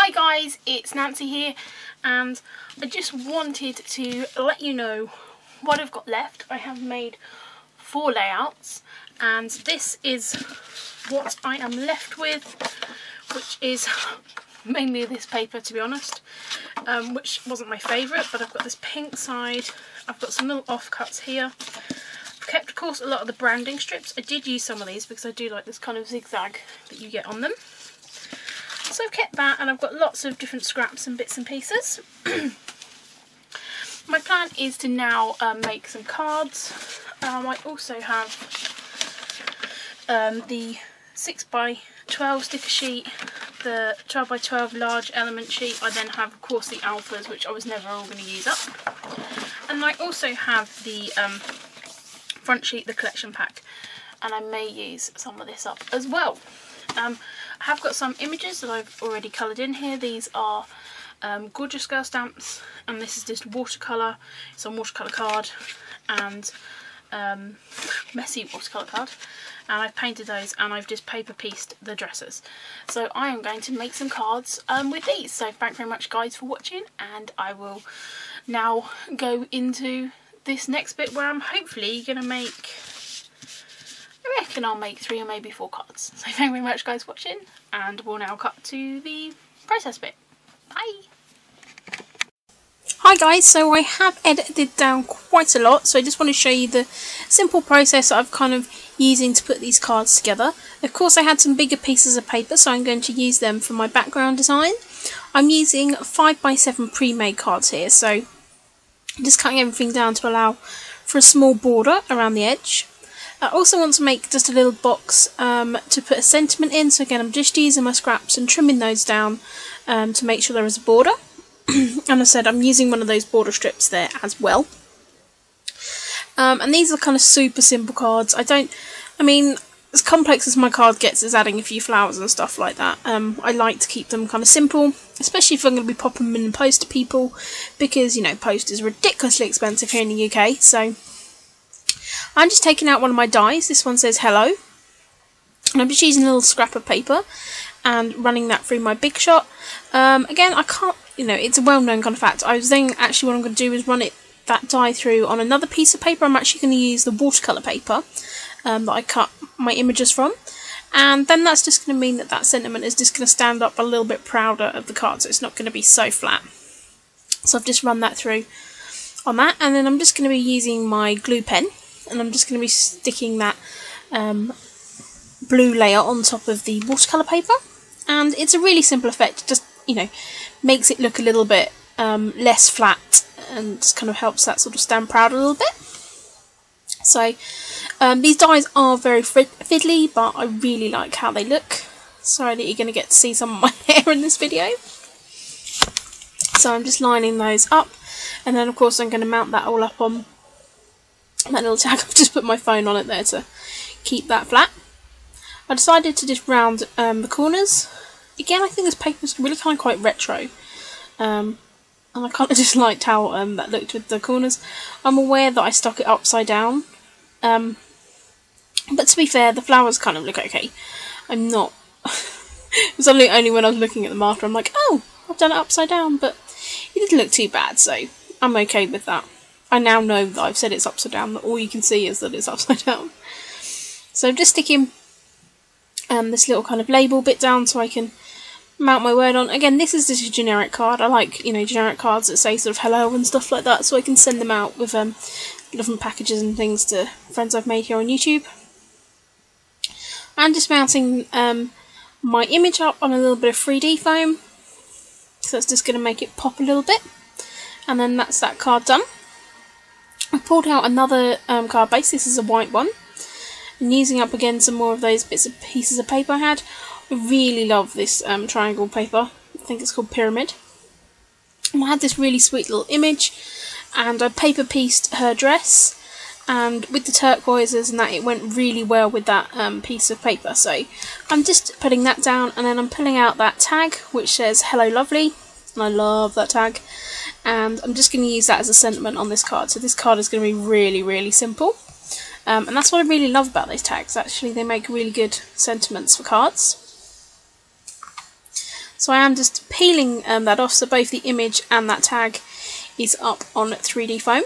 Hi guys, it's Nancy here, and I just wanted to let you know what I've got left. I have made 4 layouts, and this is what I am left with, which is mainly this paper, to be honest, which wasn't my favourite, but I've got this pink side, I've got some little offcuts here. I've kept, of course, a lot of the branding strips. I did use some of these because I do like this kind of zigzag that you get on them. So I've kept that, and I've got lots of different scraps and bits and pieces. My plan is to now make some cards. I also have the 6x12 sticker sheet, the 12x12 large element sheet. I then have, of course, the alphas, which I was never all going to use up. And I also have the front sheet, the collection pack, and I may use some of this up as well. I have got some images that I've already coloured in here. These are gorgeous girl stamps, and this is just watercolour. It's on watercolour card and messy watercolour card, and I've painted those, and I've just paper pieced the dresses. So I am going to make some cards with these. So thank you very much guys for watching, and I will now go into this next bit where I'm hopefully going to make, I reckon I'll make 3 or maybe 4 cards. So thank you very much guys for watching, and we'll now cut to the process bit. Bye! Hi guys, so I have edited down quite a lot, so I just want to show you the simple process that I've kind of using to put these cards together. Of course I had some bigger pieces of paper, so I'm going to use them for my background design. I'm using 5x7 pre-made cards here, so I'm just cutting everything down to allow for a small border around the edge. I also want to make just a little box to put a sentiment in, so again I'm just using my scraps and trimming those down to make sure there is a border. And I said I'm using one of those border strips there as well. And these are kind of super simple cards. I mean, as complex as my card gets is adding a few flowers and stuff like that. I like to keep them kind of simple, especially if I'm going to be popping them in the post to people, because, you know, post is ridiculously expensive here in the UK. So I'm just taking out one of my dies. This one says hello, and I'm just using a little scrap of paper and running that through my Big Shot. Again, I can't, you know, it's a well-known kind of fact. I was thinking actually what I'm going to do is run that die through on another piece of paper. I'm actually going to use the watercolour paper that I cut my images from, and then that's just going to mean that that sentiment is just going to stand up a little bit prouder of the card, so it's not going to be so flat. So I've just run that through on that, and then I'm just going to be using my glue pen, and I'm just going to be sticking that blue layer on top of the watercolour paper, and it's a really simple effect. It just, you know, makes it look a little bit less flat, and just kind of helps that sort of stand proud a little bit. So these dies are very fiddly, but I really like how they look. Sorry that you're going to get to see some of my hair in this video. So I'm just lining those up, and then of course I'm going to mount that all up on that little tag. I've just put my phone on it there to keep that flat. I decided to just round the corners. Again, I think this paper is really kind of quite retro, and I kind of just liked how that looked with the corners. I'm aware that I stuck it upside down, but to be fair, the flowers kind of look okay. I'm not. It was only when I was looking at them after I'm like, oh, I've done it upside down, but it didn't look too bad, so I'm okay with that. I now know that I've said it's upside down, that all you can see is that it's upside down. So I'm just sticking this little kind of label bit down so I can mount my word on. Again, this is just a generic card. I like, you know, generic cards that say sort of hello and stuff like that, so I can send them out with different packages and things to friends I've made here on YouTube. I'm just mounting my image up on a little bit of 3D foam, so that's just going to make it pop a little bit, and then that's that card done. I pulled out another card base. This is a white one, and using up again some more of those pieces of paper I had. I really love this triangle paper. I think it's called Pyramid. And I had this really sweet little image, and I paper pieced her dress, and with the turquoises and that, it went really well with that piece of paper. So I'm just putting that down, and then I'm pulling out that tag which says hello lovely, and I love that tag, and I'm just going to use that as a sentiment on this card. So this card is going to be really, really simple. And that's what I really love about those tags. Actually, they make really good sentiments for cards. So I am just peeling that off, so both the image and that tag is up on 3D foam.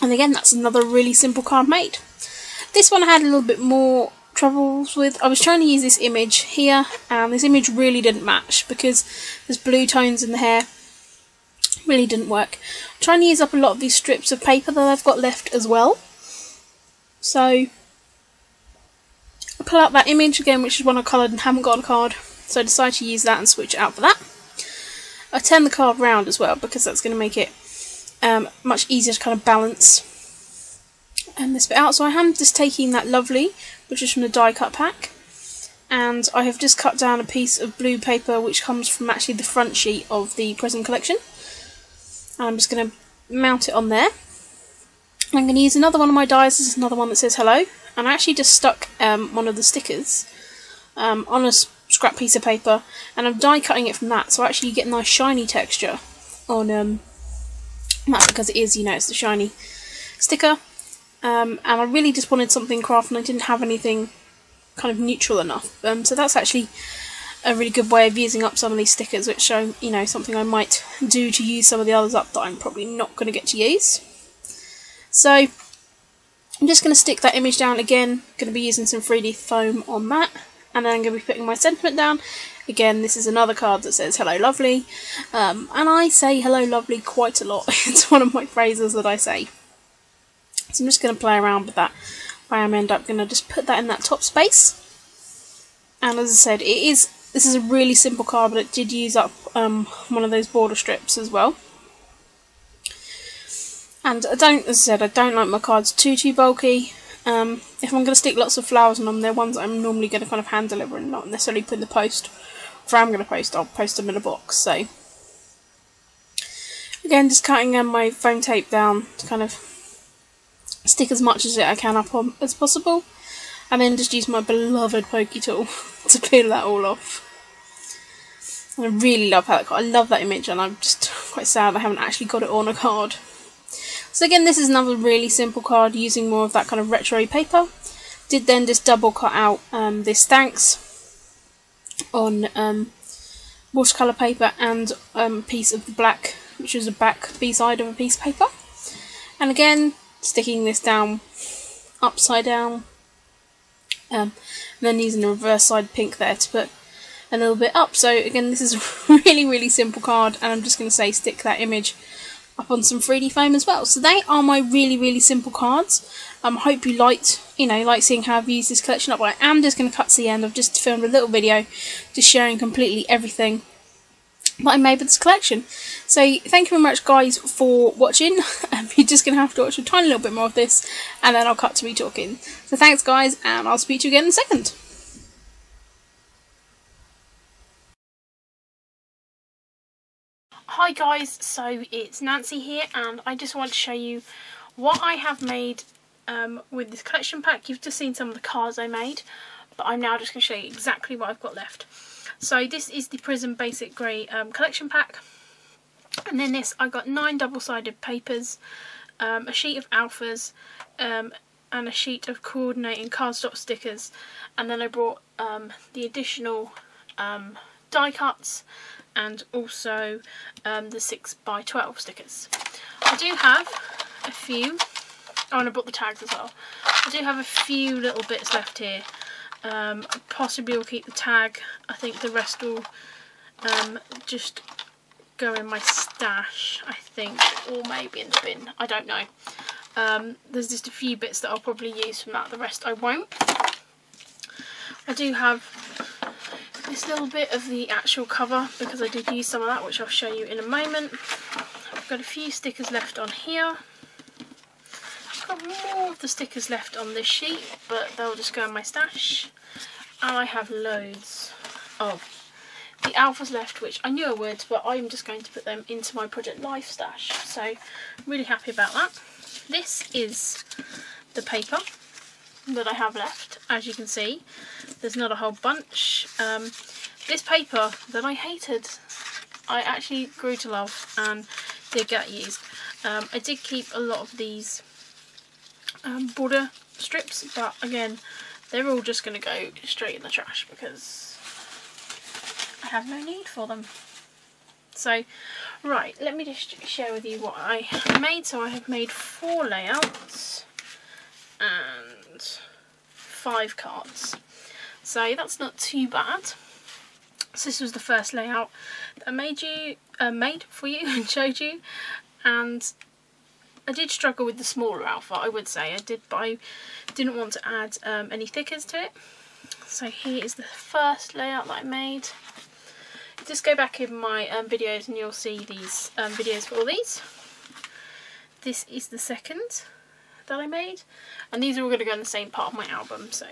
And again, that's another really simple card made. This one I had a little bit more troubles with. I was trying to use this image here, and this image really didn't match because there's blue tones in the hair. Really didn't work. I'm trying to use up a lot of these strips of paper that I've got left as well. So I pull out that image again, which is one I coloured and haven't got on a card. So I decided to use that and switch it out for that. I turn the card round as well because that's going to make it much easier to kind of balance this bit out. So I am just taking that Lovely, which is from the die cut pack, and I have just cut down a piece of blue paper which comes from actually the front sheet of the Prism collection. And I'm just going to mount it on there. I'm going to use another one of my dies. This is another one that says hello, and I actually just stuck one of the stickers on a scrap piece of paper, and I'm die cutting it from that, so actually you get a nice shiny texture on that, because it is, you know, it's the shiny sticker. And I really just wanted something craft, and I didn't have anything kind of neutral enough. So that's actually a really good way of using up some of these stickers, which show, you know, something I might do to use some of the others up that I'm probably not going to get to use. So I'm just going to stick that image down again. Going to be using some 3D foam on that, and then I'm going to be putting my sentiment down. Again, this is another card that says hello lovely, and I say hello lovely quite a lot. It's one of my phrases that I say. So I'm just going to play around with that. I am end up going to just put that in that top space. And as I said, this is a really simple card, but it did use up one of those border strips as well. And as I said, I don't like my cards too bulky. If I'm going to stick lots of flowers on them, they're ones that I'm normally going to kind of hand deliver and not necessarily put in the post. If I'm going to post, I'll post them in a box. So again, just cutting my foam tape down to kind of stick as much as I can up on as possible, and then just use my beloved pokey tool to peel that all off. And I really love how I love that image, and I'm just quite sad I haven't actually got it on a card. So again, this is another really simple card using more of that kind of retro paper. Did then just double cut out this thanks on watercolour paper and a piece of the black, which is a back B-side of a piece of paper. And again, sticking this down upside down, and then using the reverse side pink there to put a little bit up. So again, this is a really simple card, and I'm just going to say stick that image up on some 3D foam as well. So they are my really simple cards. Hope you liked seeing how I've used this collection up. I am just going to cut to the end. I've just filmed a little video just sharing completely everything that I made with this collection. So thank you very much guys for watching. You're just going to have to watch a tiny little bit more of this, and then I'll cut to me talking. So thanks guys, and I'll speak to you again in a second. Hi guys, so it's Nancy here, and I just want to show you what I have made with this collection pack. You've just seen some of the cards I made, but I'm now just going to show you exactly what I've got left. So this is the Prism Basic Grey collection pack, and then this I got 9 double-sided papers, a sheet of alphas, and a sheet of coordinating cardstock stickers, and then I brought the additional die cuts and also the 6x12 stickers. I do have a few, and I brought the tags as well. I do have a few little bits left here. Possibly will keep the tag. I think the rest will just go in my stash, I think, or maybe in the bin. I don't know. There's just a few bits that I'll probably use from that. The rest I won't. I do have this little bit of the actual cover because I did use some of that, which I'll show you in a moment. I've got a few stickers left on here. I've got more of the stickers left on this sheet, but they'll just go in my stash. And I have loads of the alphas left, which I knew I would, but I'm just going to put them into my Project Life stash. So really happy about that. This is the paper that I have left. As you can see, there's not a whole bunch. This paper that I hated, I actually grew to love and did get used. I did keep a lot of these border strips, but again, they're all just going to go straight in the trash because I have no need for them. So, right, let me just share with you what I made. So I have made 4 layouts and 5 cards. So that's not too bad. So this was the first layout that I made for you and showed you, and I did struggle with the smaller alpha, I would say. But I didn't want to add any thickers to it. So here is the first layout that I made. Just go back in my videos and you'll see these videos for all these. This is the second that I made, and these are all going to go in the same part of my album. So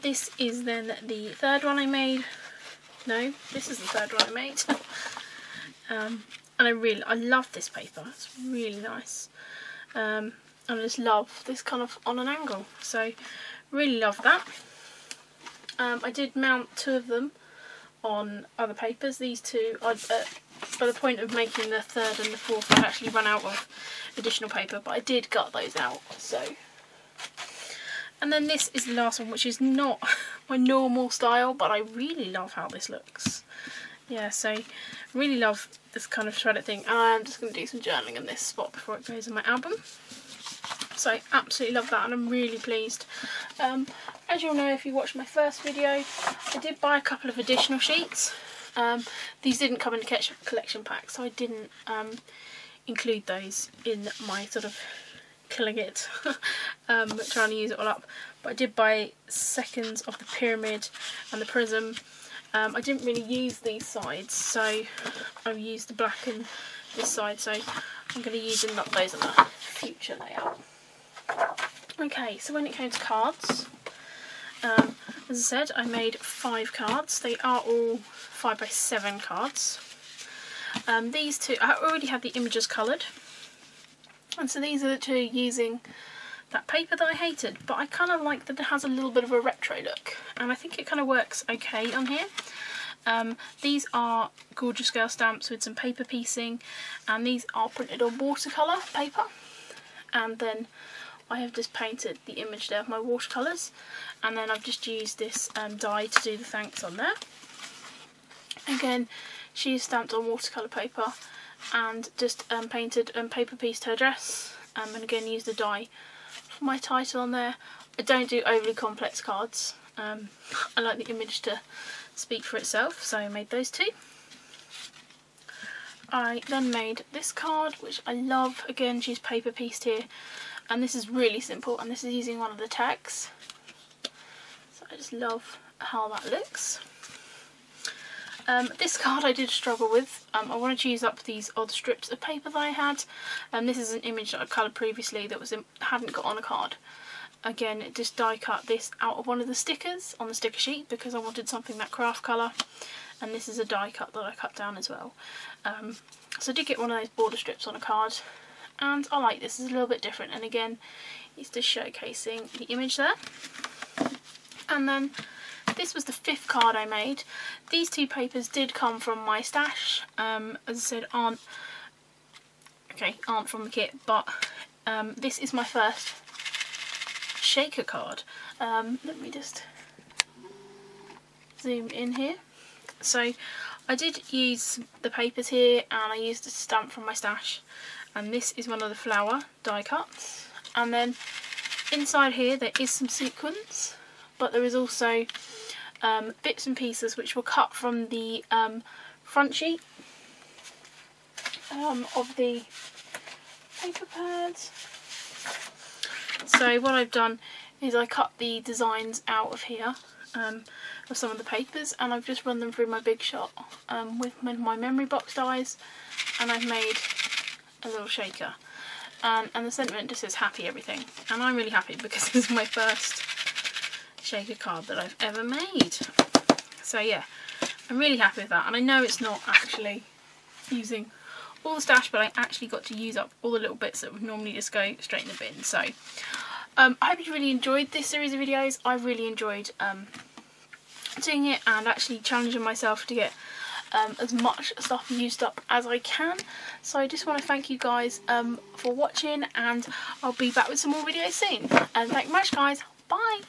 this is then the third one I made. No, this is the third one I made. And I love this paper. It's really nice. And I just love this kind of on an angle. So really love that. I did mount 2 of them on other papers. These 2, by the point of making the third and the fourth, I'd actually run out of additional paper, but I did gut those out. So, and then this is the last one, which is not my normal style, but I really love how this looks. Yeah, so really love this kind of shredded thing. And I'm just going to do some journaling in this spot before it goes in my album. So I absolutely love that, and I'm really pleased. As you'll know if you watched my first video, I did buy a couple of additional sheets. These didn't come in the collection pack, so I didn't include those in my sort of killing it, trying to use it all up. But I did buy seconds of the pyramid and the prism. I didn't really use these sides, so I've used the black and this side, so I'm going to use those in a future layout. Okay, so when it came to cards, as I said, I made 5 cards. They are all 5x7 cards. These 2, I already had the images coloured, and so these are the 2 using that paper that I hated, but I kind of like that it has a little bit of a retro look, and I think it kind of works okay on here. These are gorgeous girl stamps with some paper piecing, and these are printed on watercolour paper, and then I have just painted the image there of my watercolours, and then I've just used this die to do the thanks on there. Again, she is stamped on watercolour paper and just painted and paper pieced her dress, and again used the die for my title on there. I don't do overly complex cards. I like the image to speak for itself, so I made those 2. I then made this card, which I love. Again, she's paper pieced here, and this is really simple, and this is using one of the tags. So I just love how that looks. This card I did struggle with. I wanted to use up these odd strips of paper that I had, and this is an image that I coloured previously that hadn't got on a card. Again, just die cut this out of one of the stickers on the sticker sheet because I wanted something that craft colour, and this is a die cut that I cut down as well. So I did get one of those border strips on a card, and I like this. It's a little bit different, and again it's just showcasing the image there. And then this was the 5th card I made. These 2 papers did come from my stash. As I said, aren't from the kit, but this is my first shaker card. Let me just zoom in here. So I did use the papers here, and I used a stamp from my stash, and this is one of the flower die cuts. And then inside here there is some sequins, but there is also bits and pieces which were cut from the front sheet of the paper pads. So what I've done is I cut the designs out of here of some of the papers, and I've just run them through my Big Shot with my memory box dies, and I've made a little shaker. And the sentiment just says happy everything, and I'm really happy because this is my first shaker card that I've ever made. So yeah, I'm really happy with that, and I know it's not actually using all the stash, but I actually got to use up all the little bits that would normally just go straight in the bin. So I hope you really enjoyed this series of videos. I really enjoyed doing it and actually challenging myself to get as much stuff used up as I can. So I just want to thank you guys for watching, and I'll be back with some more videos soon. And thank you much, guys. Bye.